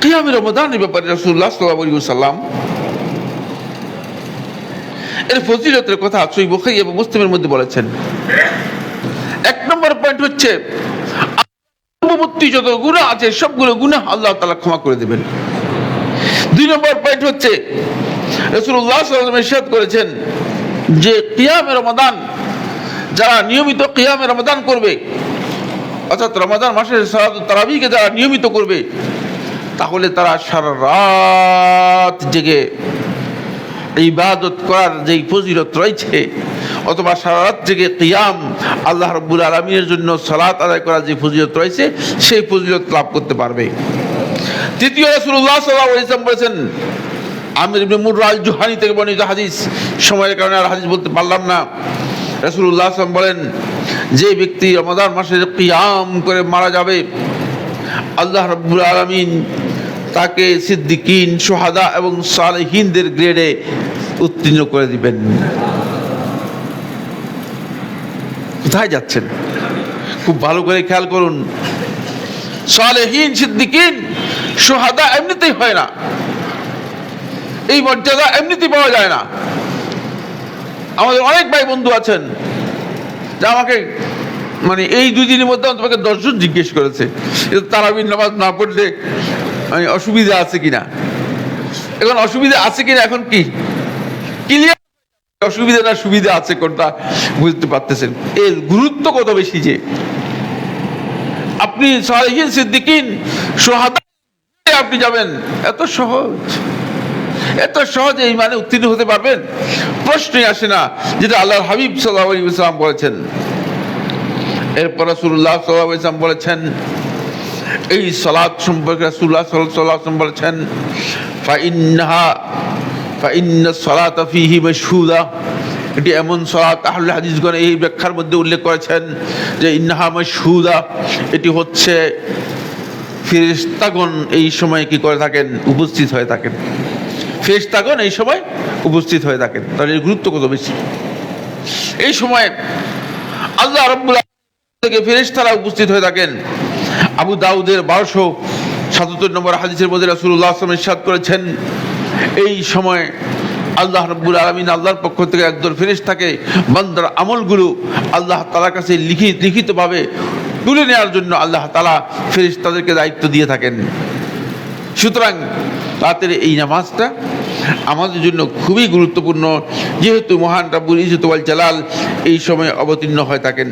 কিয়ামে রমাদানের ব্যাপারে রাসূলুল্লাহ সাল্লাল্লাহু আলাইহি ওয়াসাল্লাম এর ফজিলতের কথা সহিহ বুখারী এবং মুসলিমের মধ্যে বলেছেন। এক নম্বর পয়েন্ট হচ্ছে, পূর্ববর্তী যত গুনাহ আছে সবগুলো গুনাহ আল্লাহ তাআলা ক্ষমা করে দেবেন। দুই নম্বর পয়েন্ট হচ্ছে, রাসূলুল্লাহ সাল্লাল্লাহু আলাইহি ওয়াসাল্লাম ইরশাদ করেছেন যে কিয়ামে রমাদান, যারা নিয়মিত কিয়ামে রমাদান করবে, অর্থাৎ রমাদান মাসের সালাতুত তারাবিকে যারা নিয়মিত করবে, তাহলে তারা সারা রাত জেগে ইবাদত করার যেই ফজিলত রয়েছে, অথবা সারা রাত জেগে কিয়াম আল্লাহ রাব্বুল আলামিনের জন্য সালাত আদায় করার যে ফজিলত রয়েছে, সেই ফজিলত লাভ করতে পারবে। তৃতীয়, রাসূলুল্লাহ সাল্লাল্লাহু আলাইহি ওয়াসাল্লাম বলেছেন, আমির ইবনে মুররা আল জুহানি থেকে বর্ণিত হাদিস, সময়ের কারণে আর হাদিস বলতে পারলাম না। রাসূলুল্লাহ সাল্লাল্লাহু আলাইহি ওয়াসাল্লাম বলেন, যে ব্যক্তি রমাদান মাসে কিয়াম করে মারা যাবে, আল্লাহ রাব্বুল আলামিন তাকে সিদ্দিকিন, শুহাদা এবং সালেহিনদের গ্রেডে উত্তীর্ণ করে দিবেন। কোথায় যাচ্ছেন? খুব ভালো করে খেয়াল করুন। সালেহিন, সিদ্দিকিন, শুহাদা এমনিতেই হয় না, এই মর্যাদা এমনিতেই পাওয়া যায় না। আমাদের অনেক ভাই বন্ধু আছেন যা আমাকে মানে এই 2 দিনের মধ্যে তোমাকে 10 জন জিজ্ঞেস করেছে তারাবির নামাজ না পড়লে অসুবিধা আছে কিনা। এখন অসুবিধা আছে কিনা এখন কি ক্লিয়ার, অসুবিধা না সুবিধা আছে কোনটা বুঝতে পারতেছেন। এর গুরুত্ব কত বেশি যে আপনি সালেহিন, সিদ্দিকিন, শুহাদা আপনি যাবেন, এত সহজ, এত সহজে এই মানে উত্তীর্ণ হতে পারবেন, প্রশ্নই আসে না, যেটা আল্লাহর হাবিব সাল্লাল্লাহু আলাইহি ওয়াসাল্লাম বলেছেন। এরপর রাসূলুল্লাহ সাল্লাল্লাহু আলাইহি ওয়াসাল্লাম বলেছেন, এই সালাত সম্পর্কে রাসূলুল্লাহ সাল্লাল্লাহু আলাইহি ওয়াসাল্লাম বলেছেন, ফাইন্না সালাতা ফীহি মাশহুদা, এটি এমন সালাত, আহলে হাদিসগণ এই ব্যাখ্যার মধ্যে উল্লেখ করেছেন যে ইন্নাহা মাশহুদা, এটি হচ্ছে ফেরেশতাগণ এই সময় কি করে থাকেন, উপস্থিত হয়ে থাকেন। ফেরেশতাগণ এই সময় উপস্থিত হয়ে থাকেন, তাহলে এর গুরুত্ব কত বেশি। এই সময় আল্লাহ রাব্বুল আলামিন থেকে ফেরেশতারা উপস্থিত হয়ে থাকেন। আবু দাউদের 1277 নম্বর হাদিসের মধ্যে রাসূলুল্লাহ সাল্লাল্লাহু আলাইহি ওয়াসাল্লাম ইরশাদ করেছেন, এই সময় আল্লাহ রাব্বুল আলামিন আল্লাহর পক্ষ থেকে একদল ফেরেশতাকে বান্দার আমলগুলো আল্লাহ তাআলার কাছে লিখিতভাবে তুলে নেওয়ার জন্য আল্লাহ তাআলা ফেরেশতাদেরকে দায়িত্ব দিয়ে থাকেন। সুতরাং রাতের এই নামাজটা আমাদের জন্য খুবই গুরুত্বপূর্ণ, যেহেতু মহান রাব্বুল ইজ্জত ওয়াল জালাল এই সময় অবতীর্ণ হয়ে থাকেন।